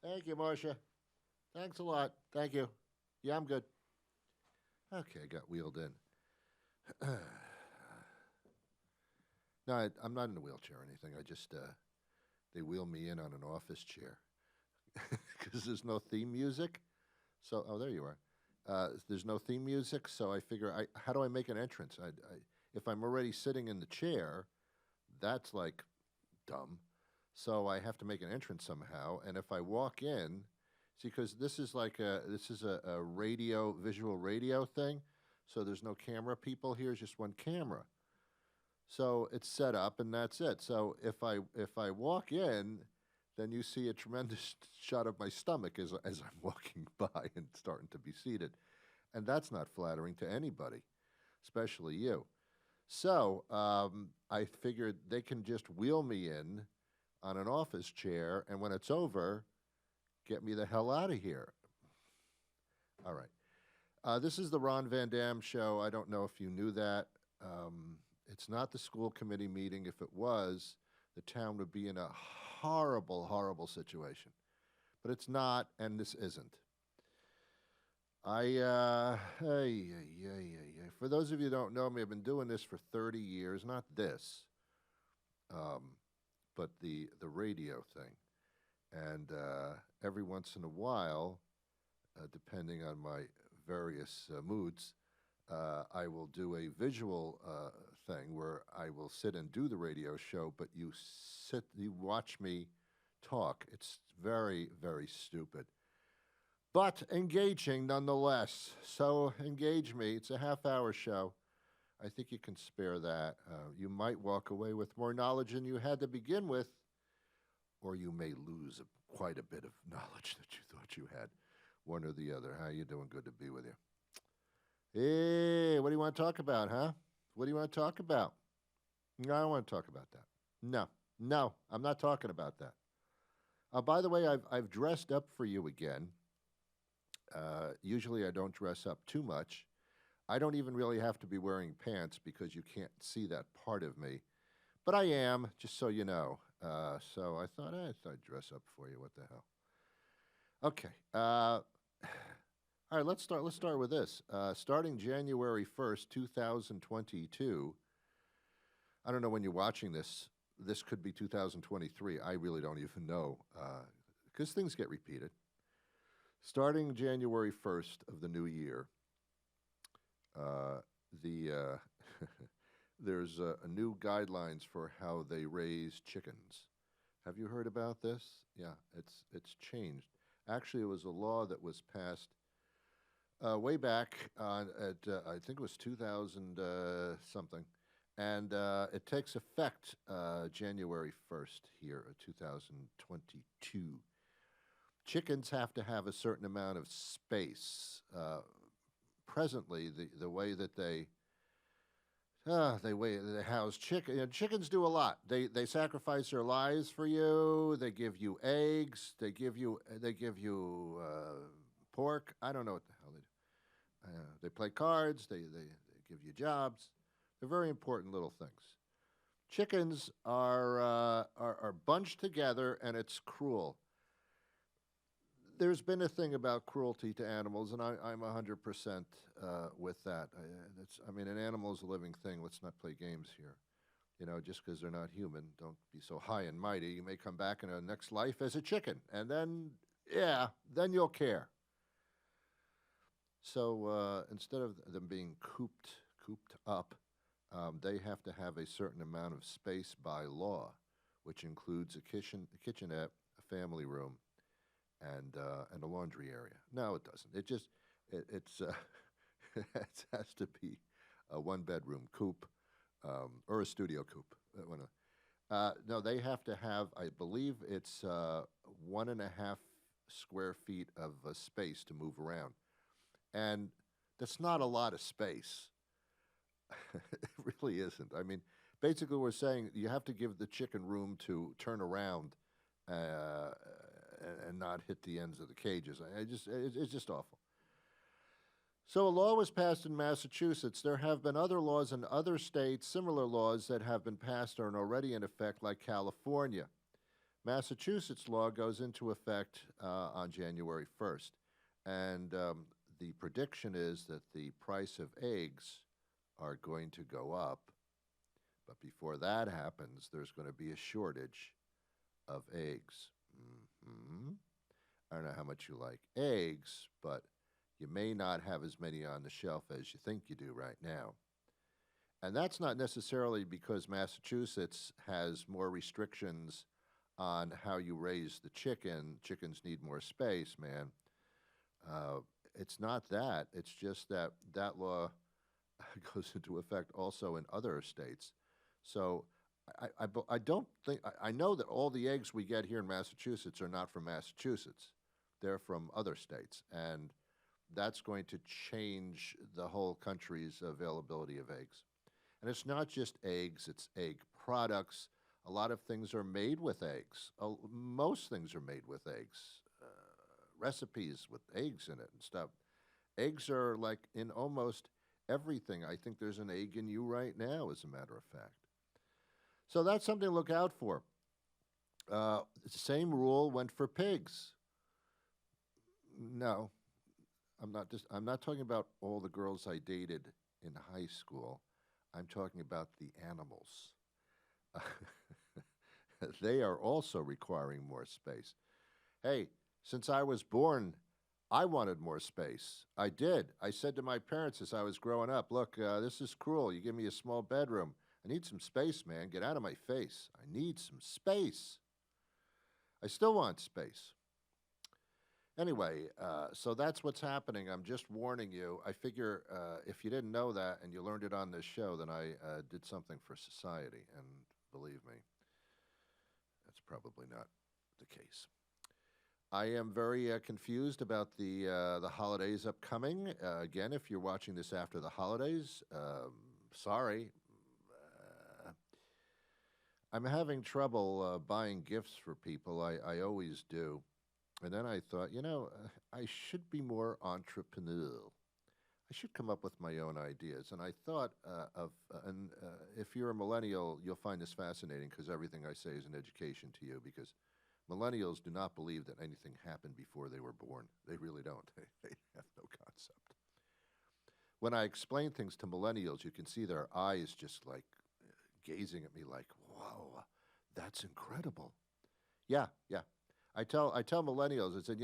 Thank you, Marcia. Thanks a lot. Thank you. Yeah, I'm good. Okay, I got wheeled in. No, I'm not in a wheelchair or anything. I just they wheel me in on an office chair because there's no theme music. So, oh, there you are. There's no theme music, so I figure, how do I make an entrance? If I'm already sitting in the chair, that's like dumb. So I have to make an entrance somehow. And if I walk in, see, because this is a radio, visual radio thing. So there's no camera people here. It's just one camera. So it's set up, and that's it. So if I walk in, then you see a tremendous shot of my stomach as I'm walking by and starting to be seated, and that's not flattering to anybody, especially you. So I figured they can just wheel me in on an office chair, and when it's over, get me the hell out of here. All right. This is the Ron Van Dam show. I don't know if you knew that. It's not the school committee meeting. If it was, the town would be in a horrible, horrible situation. But it's not, and this isn't. For those of you who don't know me, I've been doing this for 30 years. Not this, um, but the radio thing. And every once in a while, depending on my various moods, I will do a visual thing where I will sit and do the radio show, but you watch me talk. It's very, very stupid, but engaging nonetheless. So engage me. It's a half-hour show. I think you can spare that. You might walk away with more knowledge than you had to begin with, or you may lose quite a bit of knowledge that you thought you had. One or the other. How you doing? Good to be with you. Hey, what do you want to talk about, huh? What do you want to talk about? No, I don't want to talk about that. No, no, I'm not talking about that. By the way, I've dressed up for you again. Usually, I don't dress up too much. I don't even really have to be wearing pants because you can't see that part of me. But I am, just so you know. So I thought, I'd dress up for you. What the hell? Okay. All right, Let's start with this. Starting January 1st, 2022. I don't know when you're watching this. This could be 2023. I really don't even know because things get repeated. Starting January 1st of the new year, the there's a new guidelines for how they raise chickens. Have you heard about this? Yeah, it's changed. Actually, it was a law that was passed way back at I think it was 2000 something, and it takes effect January 1st here, 2022. Chickens have to have a certain amount of space. Presently, the way that they house chicken. Chickens do a lot. They sacrifice their lives for you. They give you eggs. They give you pork. I don't know what the hell they do. They play cards. They give you jobs. They're very important little things. Chickens are bunched together, and it's cruel. There's been a thing about cruelty to animals, and I'm 100% with that. I mean, an animal is a living thing. Let's not play games here. Just because they're not human, don't be so high and mighty. You may come back in a next life as a chicken, and then, yeah, then you'll care. So instead of them being cooped up, they have to have a certain amount of space by law, which includes a kitchenette, a family room, and a laundry area. No, it doesn't. It's it has to be a one-bedroom coop or a studio coop. No, they have to have. I believe it's 1.5 square feet of space to move around, and that's not a lot of space. It really isn't. I mean, basically, we're saying you have to give the chicken room to turn around and not hit the ends of the cages. It's just awful. So a law was passed in Massachusetts. There have been other laws in other states, similar laws that have been passed or are already in effect, like California. Massachusetts law goes into effect on January 1st, and the prediction is that the price of eggs are going to go up. But before that happens, there's going to be a shortage of eggs. hmm I don't know how much you like eggs, but you may not have as many on the shelf as you think you do right now. And that's not necessarily because Massachusetts has more restrictions on how you raise the chicken. Chickens need more space, man. Uh, it's not that. It's just that that law goes into effect also in other states. So I don't think, I know that all the eggs we get here in Massachusetts are not from Massachusetts. They're from other states. And that's going to change the whole country's availability of eggs. And it's not just eggs, it's egg products. A lot of things are made with eggs. Most things are made with eggs. Recipes with eggs in it and stuff. Eggs are like in almost everything. I think there's an egg in you right now, as a matter of fact. So that's something to look out for. Same rule went for pigs. No, I'm not talking about all the girls I dated in high school. I'm talking about the animals. They are also requiring more space. Hey, since I was born, I wanted more space. I did. I said to my parents as I was growing up, look, this is cruel. You give me a small bedroom. I need some space, man. Get out of my face. I need some space. I still want space. Anyway, so that's what's happening. I'm just warning you. I figure if you didn't know that and you learned it on this show, then I did something for society. And believe me, that's probably not the case. I am very confused about the holidays upcoming. Again, if you're watching this after the holidays, sorry. I'm having trouble buying gifts for people. I always do. And then I thought, I should be more entrepreneurial. I should come up with my own ideas. And I thought and if you're a millennial, you'll find this fascinating because everything I say is an education to you because millennials do not believe that anything happened before they were born. They really don't. They have no concept. When I explain things to millennials, you can see their eyes just like gazing at me like, whoa, that's incredible. Yeah, yeah. I tell millennials, I said,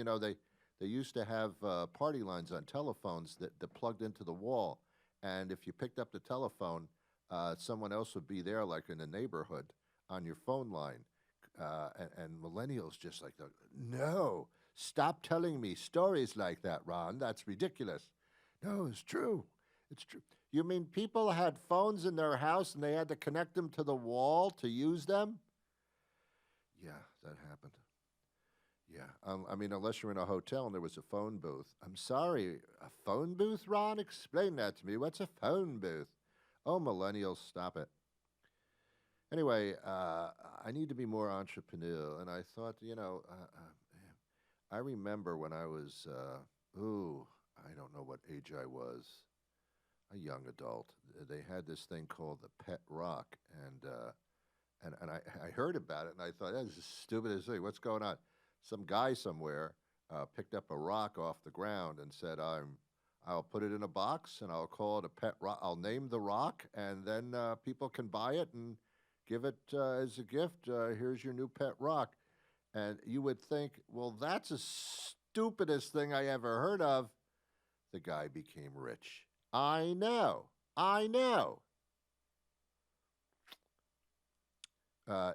they used to have party lines on telephones that plugged into the wall, and if you picked up the telephone, someone else would be there, like in the neighborhood, on your phone line, and millennials just like, no, stop telling me stories like that, Ron. That's ridiculous. No, it's true. It's true. You mean people had phones in their house and they had to connect them to the wall to use them? Yeah, that happened. Yeah, I mean, unless you're in a hotel and there was a phone booth. I'm sorry, a phone booth, Ron? Explain that to me. What's a phone booth? Oh, millennials, stop it. Anyway, I need to be more entrepreneurial, and I thought, I remember when I was, I don't know what age I was, a young adult. They had this thing called the Pet Rock, and I heard about it, and I thought, that's the stupidest thing. What's going on? Some guy somewhere picked up a rock off the ground and said, I'll put it in a box and I'll call it a pet rock. I'll name the rock, and then people can buy it and give it as a gift. Here's your new pet rock. And you would think, well, that's the stupidest thing I ever heard of. The guy became rich. I know. I know.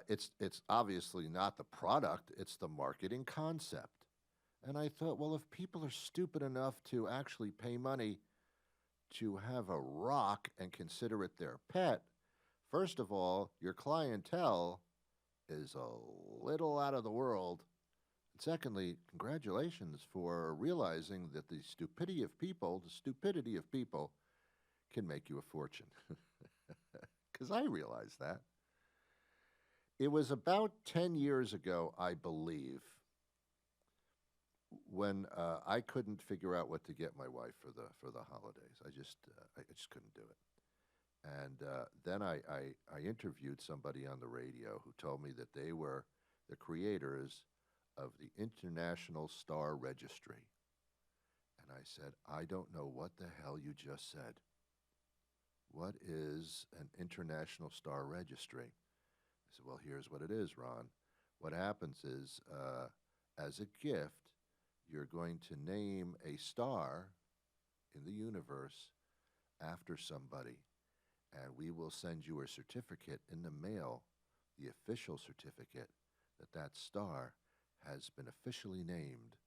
It's obviously not the product, it's the marketing concept. And I thought, well, if people are stupid enough to actually pay money to have a rock and consider it their pet, first of all, your clientele is a little out of the world. And secondly, congratulations for realizing that the stupidity of people can make you a fortune. Because I realized that. It was about 10 years ago, I believe, when I couldn't figure out what to get my wife for the holidays. I just couldn't do it. And then I interviewed somebody on the radio who told me that they were the creators of the International Star Registry. And I said, I don't know what the hell you just said. What is an International Star Registry? I said, well, here's what it is, Ron. What happens is, as a gift, you're going to name a star in the universe after somebody, and we will send you a certificate in the mail, the official certificate that that star has been officially named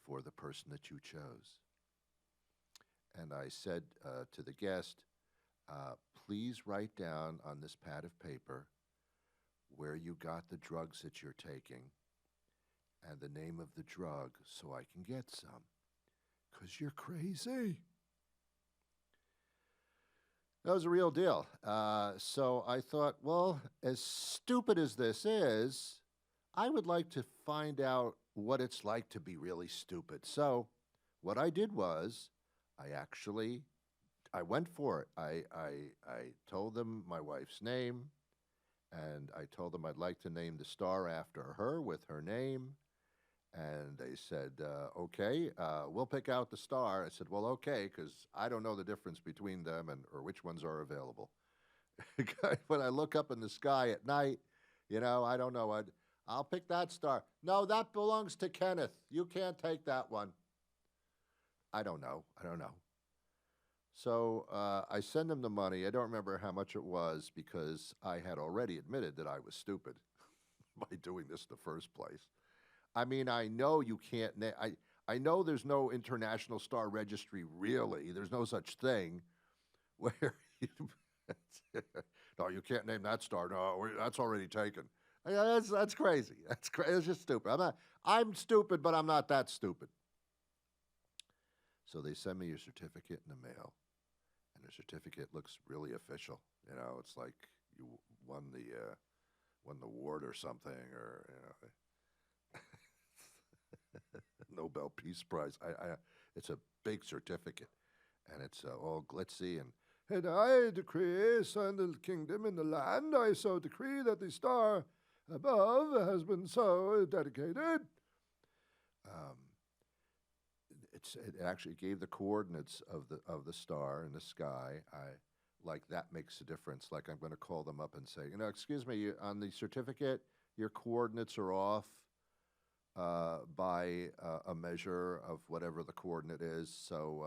for the person that you chose. And I said to the guest, please write down on this pad of paper where you got the drugs that you're taking and the name of the drug so I can get some, 'cause you're crazy. That was a real deal. So I thought, well, as stupid as this is, I would like to find out what it's like to be really stupid. So what I did was I went for it. I told them my wife's name, and I told them I'd like to name the star after her with her name. And they said, okay, we'll pick out the star. I said, well, okay, because I don't know the difference between them or which ones are available. When I look up in the sky at night, I don't know. I'll pick that star. No, that belongs to Kenneth. You can't take that one. I don't know. So I send them the money. I don't remember how much it was because I had already admitted that I was stupid by doing this in the first place. I mean, I know you can't. I know there's no International Star Registry, really. There's no such thing where no, you can't name that star. No, that's already taken. That's crazy. It's just stupid. I'm stupid, but I'm not that stupid. So they send me your certificate in the mail, and the certificate looks really official. It's like you won the award or something, or Nobel Peace Prize. It's a big certificate, and it's all glitzy. And I decree, son of the kingdom in the land, I so decree that the star above has been so dedicated. It actually gave the coordinates of the star in the sky. Like that makes a difference. Like I'm going to call them up and say, excuse me, on the certificate, your coordinates are off by a measure of whatever the coordinate is. So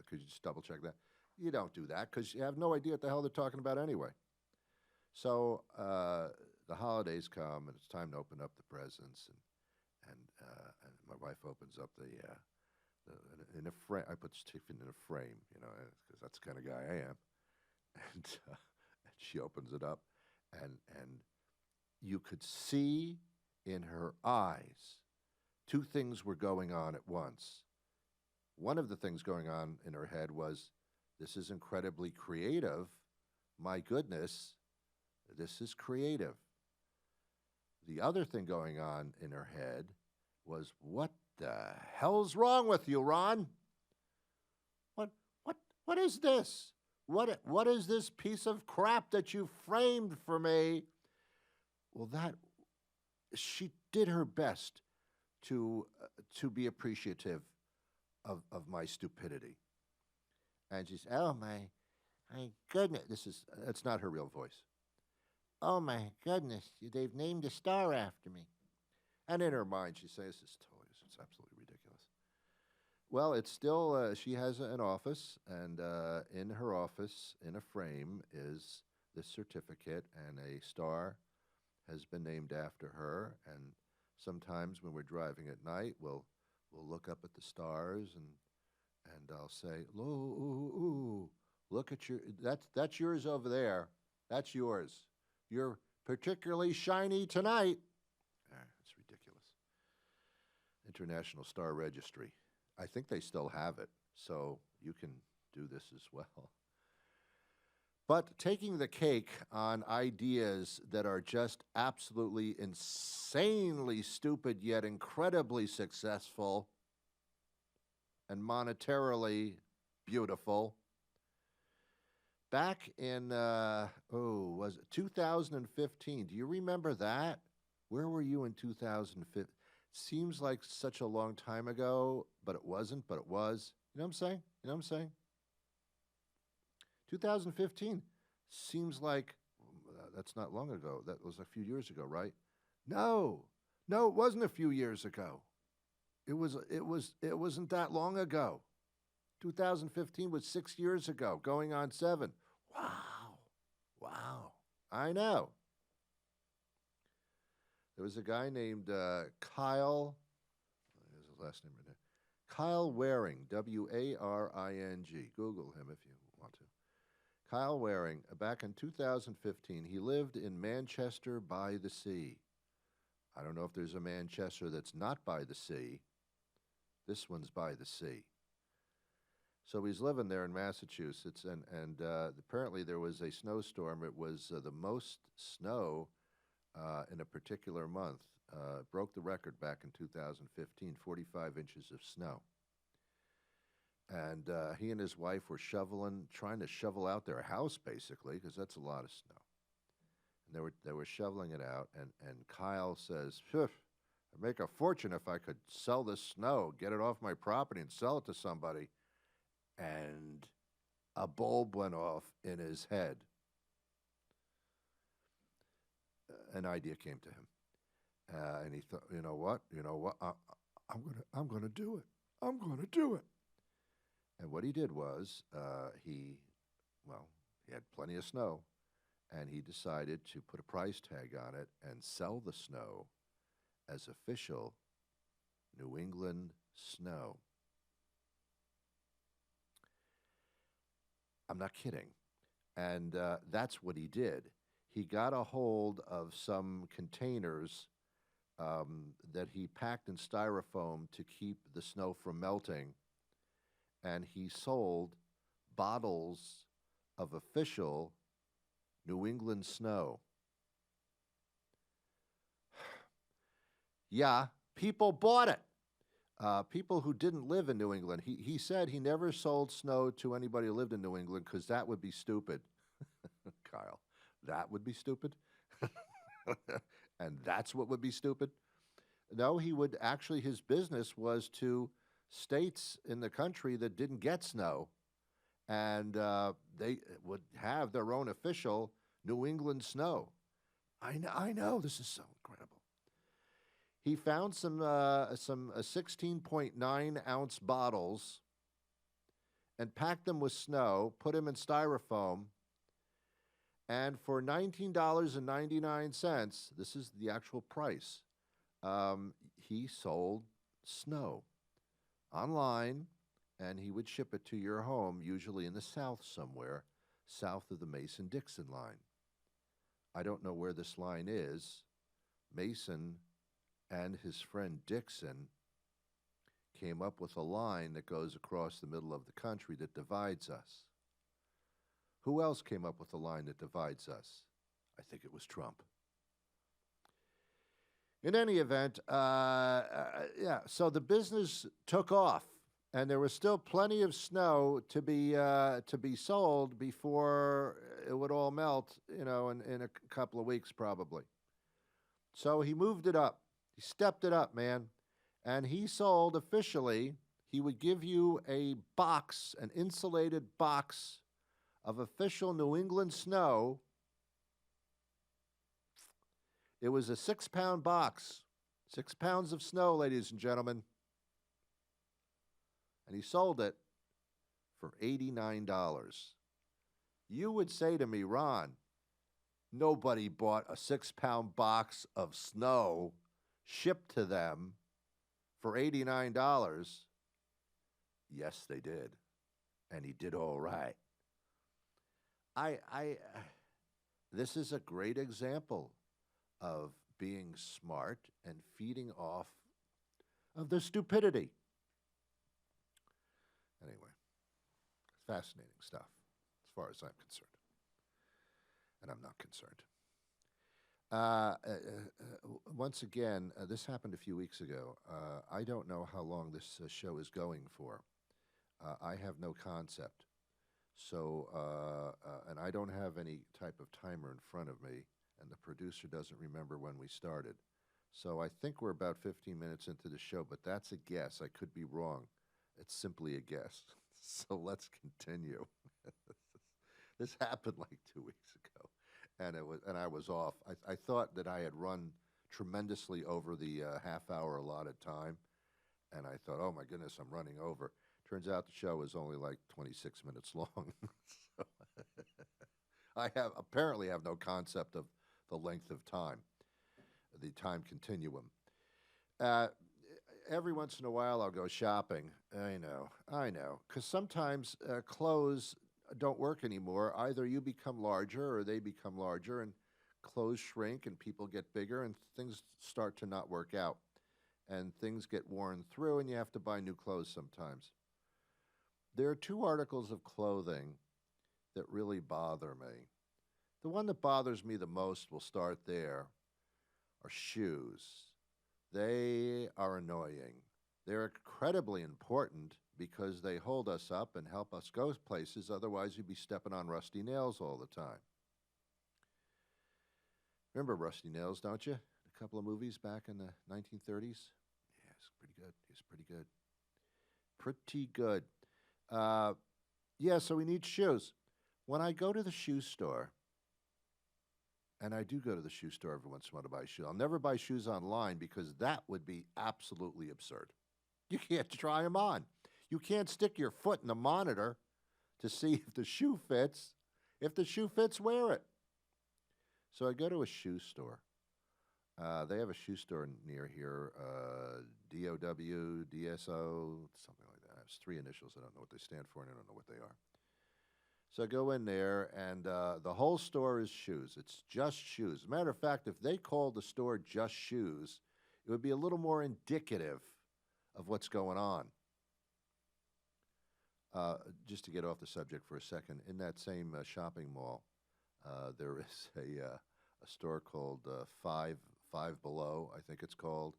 could you just double check that? You don't do that because you have no idea what the hell they're talking about anyway. So the holidays come and it's time to open up the presents, and my wife opens up in a frame. I put Tiffany in a frame, because that's the kind of guy I am. And she opens it up, and you could see in her eyes two things were going on at once. One of the things going on in her head was, this is incredibly creative. My goodness, this is creative. The other thing going on in her head was, what the hell's wrong with you, Ron? What is this? What is this piece of crap that you framed for me? Well, she did her best to be appreciative of my stupidity. And she said, oh my goodness, that's not her real voice. Oh my goodness, they've named a star after me. And in her mind, she says, it's absolutely ridiculous. Well, it's still, she has an office, and in her office, in a frame, is this certificate, and a star has been named after her. And sometimes when we're driving at night, we'll look up at the stars, and I'll say, ooh, look at that's yours over there. That's yours. You're particularly shiny tonight. It's ridiculous. International Star Registry. I think they still have it, so you can do this as well. But taking the cake on ideas that are just absolutely insanely stupid yet incredibly successful and monetarily beautiful. Back in, was it 2015? Do you remember that? Where were you in 2015? Seems like such a long time ago, but it wasn't, but it was. You know what I'm saying? You know what I'm saying? 2015 seems like that's not long ago. That was a few years ago, right? No, no, it wasn't a few years ago. It wasn't that long ago. 2015 was 6 years ago, going on 7. Wow, wow. I know. There was a guy named Kyle. There's his last name right there. Kyle Waring, Waring. Google him if you want to. Kyle Waring, back in 2015, he lived in Manchester by the Sea. I don't know if there's a Manchester that's not by the sea. This one's by the sea. So he's living there in Massachusetts, and apparently there was a snowstorm. It was the most snow in a particular month. Broke the record back in 2015, 45 inches of snow. And he and his wife were trying to shovel out their house, basically, because that's a lot of snow. And they were shoveling it out, and Kyle says, "Phew, I'd make a fortune if I could sell this snow, get it off my property, and sell it to somebody." And a bulb went off in his head. An idea came to him, and he thought, "You know what? I'm gonna do it. I'm gonna do it." And what he did was, he had plenty of snow, and he decided to put a price tag on it and sell the snow as official New England snow. I'm not kidding. And that's what he did. He got a hold of some containers that he packed in styrofoam to keep the snow from melting, and he sold bottles of official New England snow. Yeah, people bought it. People who didn't live in New England. He said he never sold snow to anybody who lived in New England because that would be stupid. Kyle, that would be stupid? And that's what would be stupid? No, he would actually, his business was to states in the country that didn't get snow, and they would have their own official New England snow. I know, this is so incredible. He found some 16.9 ounce bottles and packed them with snow, put them in styrofoam, and for $19.99, this is the actual price, he sold snow online, and he would ship it to your home, usually in the South somewhere, south of the Mason-Dixon line. I don't know where this line is. Mason and his friend Dixon came up with a line that goes across the middle of the country that divides us. Who else came up with a line that divides us? I think it was Trump. In any event, so the business took off, and there was still plenty of snow to be sold before it would all melt, in a couple of weeks probably. So he moved it up. He stepped it up, man. And he sold officially, he would give you a box, an insulated box of official New England snow. It was a 6-pound box, 6 pounds of snow, ladies and gentlemen. And he sold it for $89. You would say to me, "Ron, nobody bought a 6-pound box of snow shipped to them for $89. Yes, they did. And he did all right. This is a great example of being smart and feeding off of the stupidity. Anyway, fascinating stuff as far as I'm concerned. And I'm not concerned. Once again, this happened a few weeks ago. I don't know how long this show is going for. I have no concept. So, and I don't have any type of timer in front of me, and the producer doesn't remember when we started. So I think we're about 15 minutes into the show, but that's a guess. I could be wrong. It's simply a guess. So let's continue. This happened like 2 weeks ago, and I was off. I thought that I had run tremendously over the half-hour allotted time, and I thought, oh my goodness, I'm running over. Turns out the show was only like 26 minutes long. So I apparently have no concept of the length of time, the time continuum. Uh, every once in a while, I'll go shopping. I know, because sometimes clothes don't work anymore. Either you become larger or they become larger, and clothes shrink and people get bigger, and things start to not work out. And things get worn through, and you have to buy new clothes sometimes. There are two articles of clothing that really bother me. The one that bothers me the most, we'll start there, are shoes. They are annoying. They're incredibly important because they hold us up and help us go places. Otherwise, you'd be stepping on rusty nails all the time. Remember Rusty Nails, don't you? A couple of movies back in the 1930s? Yeah, it's pretty good. It's pretty good. Pretty good. Yeah, so we need shoes. When I go to the shoe store, and I do go to the shoe store every once in a while to buy shoes, I'll never buy shoes online because that would be absolutely absurd. You can't try them on. You can't stick your foot in the monitor to see if the shoe fits. If the shoe fits, wear it. So I go to a shoe store. They have a shoe store near here, DOW, DSO, something like that. It's three initials. I don't know what they stand for, and I don't know what they are. So I go in there, and the whole store is shoes. It's just shoes. As a matter of fact, if they called the store just shoes, it would be a little more indicative of what's going on. Just to get off the subject for a second, in that same shopping mall, there is a store called Five Below, I think it's called.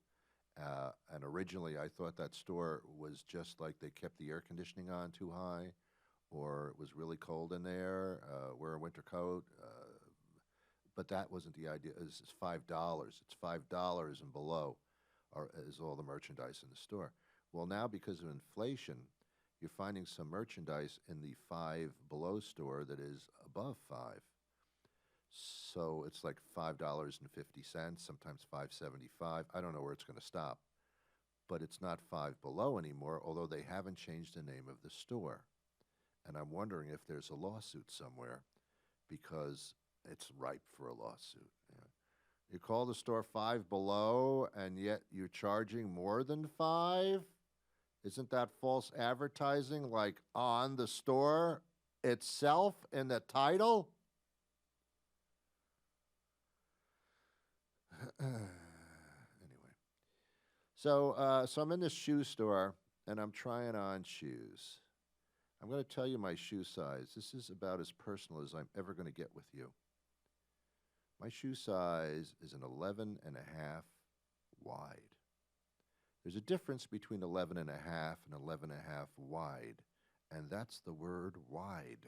And originally, I thought that store was just like they kept the air conditioning on too high, or it was really cold in there, wear a winter coat. But that wasn't the idea. It's $5. It's $5 and below is all the merchandise in the store. Well, now because of inflation, you're finding some merchandise in the Five Below store that is above five. So it's like $5.50, sometimes $5.75. I don't know where it's going to stop, but it's not Five Below anymore. Although they haven't changed the name of the store, and I'm wondering if there's a lawsuit somewhere because it's ripe for a lawsuit. Yeah. You call the store Five Below, and yet you're charging more than five. Isn't that false advertising, like on the store itself in the title? Anyway, so I'm in this shoe store and I'm trying on shoes. I'm going to tell you my shoe size. This is about as personal as I'm ever going to get with you. My shoe size is an 11 and a half wide. There's a difference between 11 and a half and 11 and a half wide, and that's the word wide.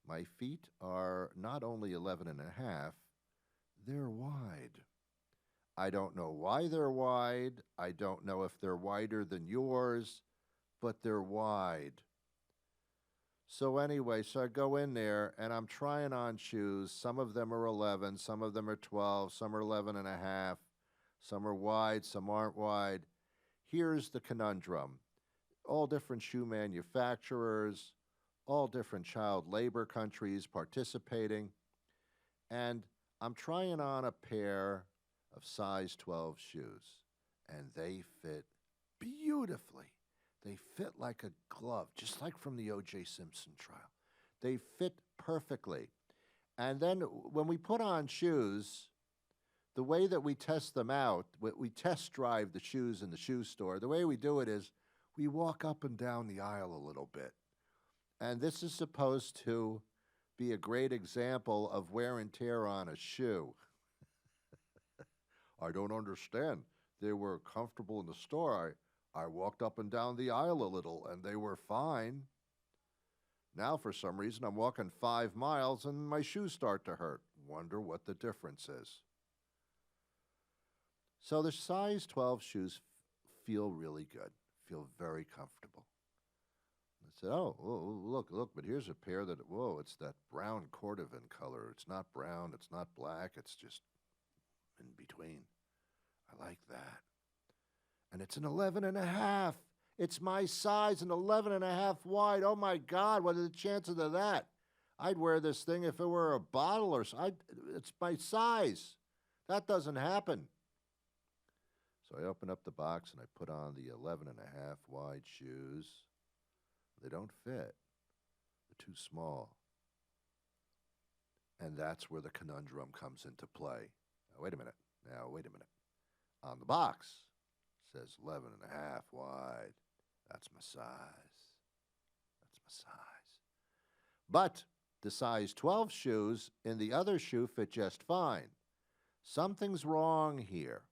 My feet are not only 11 and a half, they're wide. I don't know why they're wide. I don't know if they're wider than yours, but they're wide. So anyway, so I go in there and I'm trying on shoes. Some of them are 11, some of them are 12, some are 11 and a half, some are wide, some aren't wide. Here's the conundrum. All different shoe manufacturers, all different child labor countries participating, and I'm trying on a pair of size 12 shoes, and they fit beautifully. They fit like a glove, just like from the O.J. Simpson trial. They fit perfectly. And then when we put on shoes, the way that we test them out, we test drive the shoes in the shoe store, the way we do it is we walk up and down the aisle a little bit. And this is supposed to be a great example of wear and tear on a shoe. I don't understand. They were comfortable in the store. I walked up and down the aisle a little, and they were fine. Now, for some reason, I'm walking 5 miles, and my shoes start to hurt. Wonder what the difference is. So the size 12 shoes feel really good, feel very comfortable. I said, oh, look, but here's a pair that, whoa, it's that brown cordovan color. It's not brown, it's not black, it's just in between. I like that. And it's an 11 and a half. It's my size, an 11 and a half wide. Oh my God, what are the chances of that? I'd wear this thing if it were a bottle or so. It's my size. That doesn't happen. So I open up the box and I put on the 11 and a half wide shoes. They don't fit. They're too small. And that's where the conundrum comes into play. Now, wait a minute. On the box, it says 11 and a half wide. That's my size. But the size 12 shoes in the other shoe fit just fine. Something's wrong here.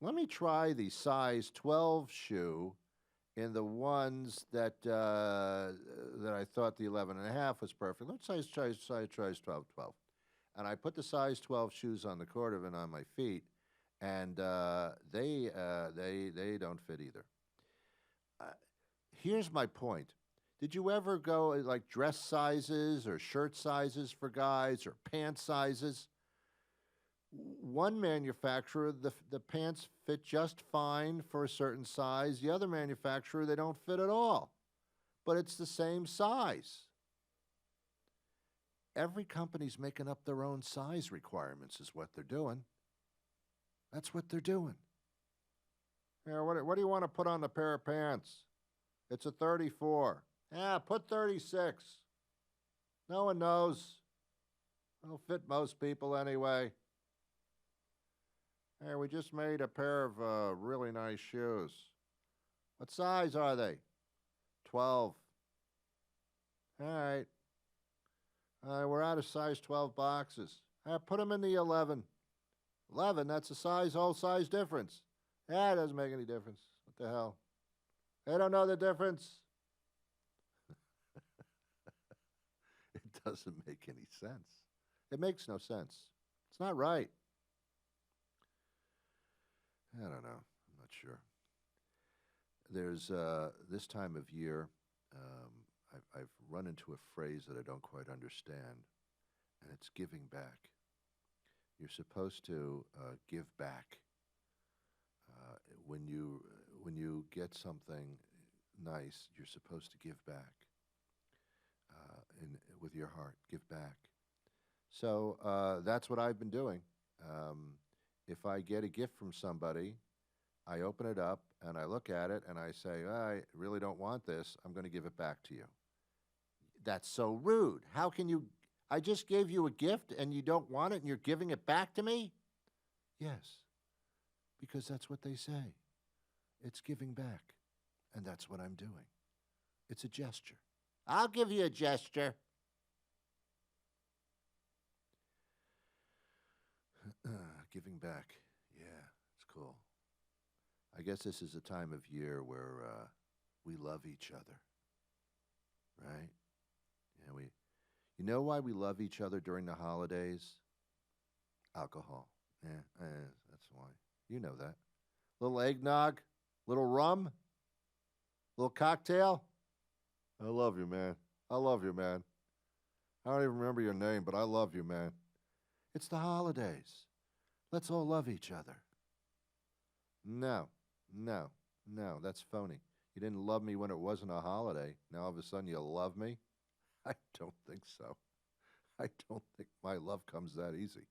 Let me try the size 12 shoe in the ones that I thought the 11 and a half was perfect. Let's try 12. And I put the size 12 shoes on the cordovan on my feet, and they don't fit either. Here's my point. Did you ever go like dress sizes or shirt sizes for guys or pant sizes? One manufacturer, the pants fit just fine for a certain size. The other manufacturer, they don't fit at all. But it's the same size. Every company's making up their own size requirements is what they're doing. That's what they're doing. Yeah, what do you want to put on the pair of pants? It's a 34. Yeah, put 36. No one knows. It'll fit most people anyway. Hey, we just made a pair of really nice shoes. What size are they? 12. All right. We're out of size 12 boxes. Put them in the 11. 11, that's a whole size difference. Yeah, it doesn't make any difference. What the hell? They don't know the difference. It doesn't make any sense. It makes no sense. It's not right. I don't know. I'm not sure. There's this time of year, I've run into a phrase that I don't quite understand, and it's giving back. You're supposed to give back when you get something nice. You're supposed to give back with your heart. Give back. So that's what I've been doing. If I get a gift from somebody, I open it up and I look at it and I say, I really don't want this. I'm going to give it back to you. That's so rude. How can you? I just gave you a gift and you don't want it and you're giving it back to me? Yes, because that's what they say. It's giving back. And that's what I'm doing. It's a gesture. I'll give you a gesture. Giving back. Yeah, it's cool. I guess this is a time of year where we love each other, right? Yeah, you know why we love each other during the holidays? Alcohol. Yeah, that's why. You know that. Little eggnog, little rum, little cocktail. I love you, man. I love you, man. I don't even remember your name, but I love you, man. It's the holidays. Let's all love each other. No, that's phony. You didn't love me when it wasn't a holiday. Now all of a sudden you love me? I don't think so. I don't think my love comes that easy.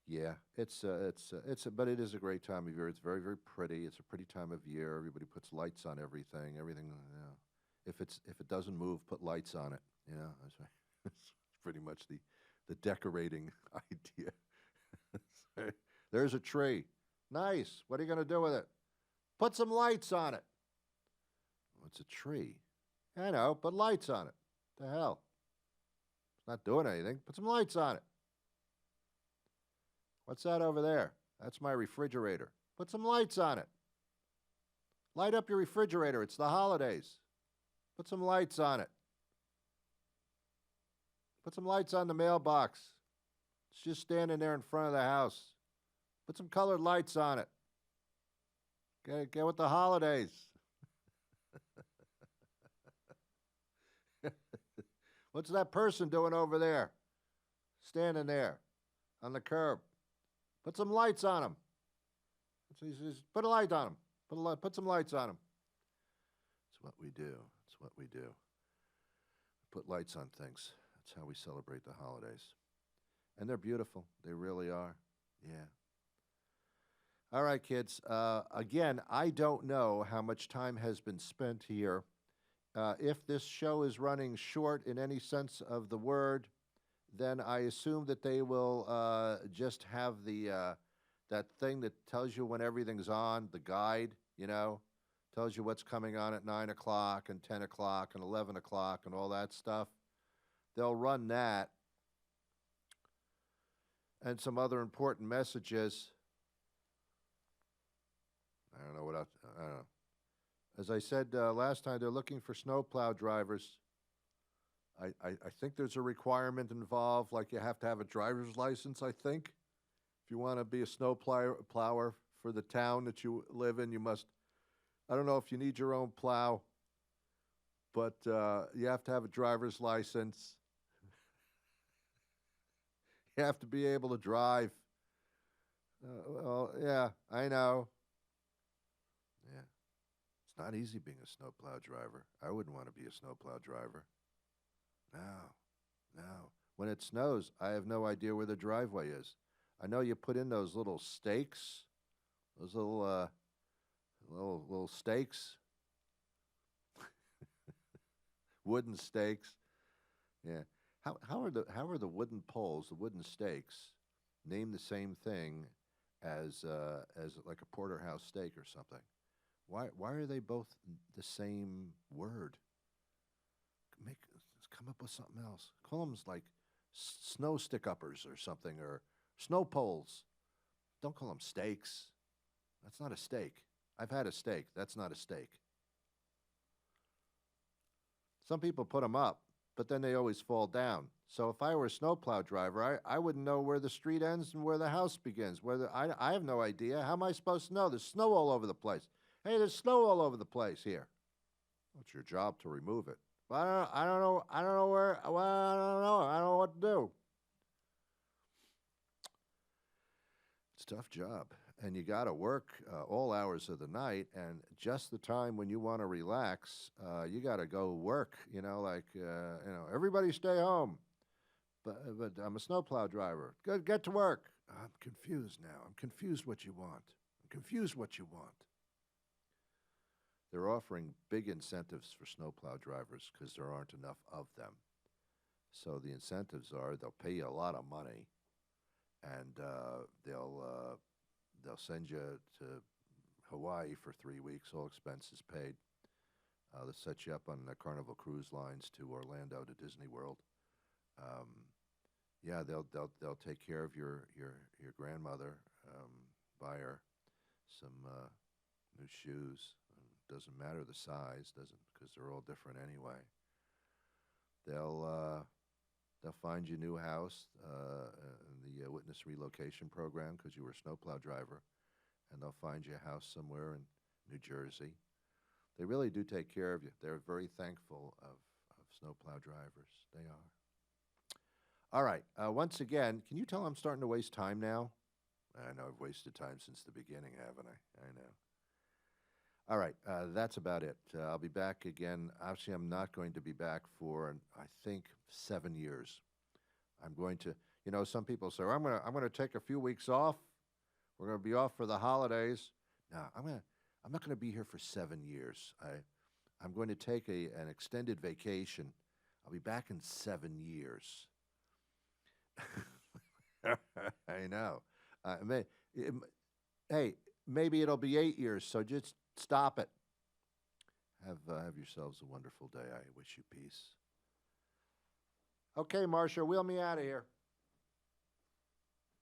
Yeah, but it is a great time of year. It's very, very pretty. It's a pretty time of year. Everybody puts lights on everything. Everything, you know. If it doesn't move, put lights on it. You know, that's pretty much the decorating idea. There's a tree. Nice. What are you going to do with it? Put some lights on it. Well, it's a tree. I know. Put lights on it. The hell? It's not doing anything. Put some lights on it. What's that over there? That's my refrigerator. Put some lights on it. Light up your refrigerator. It's the holidays. Put some lights on it. Put some lights on the mailbox. It's just standing there in front of the house. Put some colored lights on it. Get with the holidays. What's that person doing over there? Standing there on the curb. Put some lights on him. He says, put a light on him. Put some lights on him. That's what we do. That's what we do. Put lights on things. That's how we celebrate the holidays. And they're beautiful. They really are. Yeah. All right, kids. Again, I don't know how much time has been spent here. If this show is running short in any sense of the word, then I assume that they will just have the that thing that tells you when everything's on, the guide, tells you what's coming on at 9 o'clock and 10 o'clock and 11 o'clock and all that stuff. They'll run that and some other important messages. I don't know what else. I don't know. As I said last time, they're looking for snowplow drivers. I think there's a requirement involved, like you have to have a driver's license, I think. If you want to be a snowplower for the town that you live in, you must. I don't know if you need your own plow, but you have to have a driver's license. You have to be able to drive. Well, yeah, I know. Yeah. It's not easy being a snowplow driver. I wouldn't want to be a snowplow driver. No. When it snows, I have no idea where the driveway is. I know you put in those little stakes, those little stakes, wooden stakes. Yeah. How are the wooden poles, the wooden stakes, named the same thing as like a porterhouse steak or something? Why are they both the same word? Come up with something else. Call them like snow stick-uppers or something, or snow poles. Don't call them steaks. That's not a steak. I've had a steak. That's not a steak. Some people put them up, but then they always fall down. So if I were a snowplow driver, I wouldn't know where the street ends and where the house begins. I have no idea. How am I supposed to know? There's snow all over the place. Hey, there's snow all over the place here. Well, it's your job to remove it. But I don't know. I don't know where. Well, I don't know. I don't know what to do. It's a tough job, and you got to work all hours of the night, and just the time when you want to relax, you got to go work. Everybody stay home. But I'm a snowplow driver. Get to work. I'm confused now. I'm confused what you want. I'm confused what you want. They're offering big incentives for snowplow drivers because there aren't enough of them. So the incentives are they'll pay you a lot of money, and they'll send you to Hawaii for 3 weeks, all expenses paid. They'll set you up on the Carnival Cruise Lines to Orlando to Disney World. They'll take care of your grandmother, buy her some new shoes. Doesn't matter the size, because they're all different anyway. They'll find you a new house in the witness relocation program because you were a snowplow driver, and they'll find you a house somewhere in New Jersey. They really do take care of you. They're very thankful of snowplow drivers. They are. All right. Once again, can you tell I'm starting to waste time now? I know I've wasted time since the beginning, haven't I? I know. All right, that's about it. I'll be back again. Actually, I'm not going to be back for, I think, 7 years. I'm going to, some people say, I'm going to take a few weeks off. We're going to be off for the holidays. No, I'm not going to be here for 7 years. I'm going to take an extended vacation. I'll be back in 7 years. I know. Hey, maybe it'll be 8 years. So just stop it. Have yourselves a wonderful day. I wish you peace. Okay, Marcia, wheel me out of here.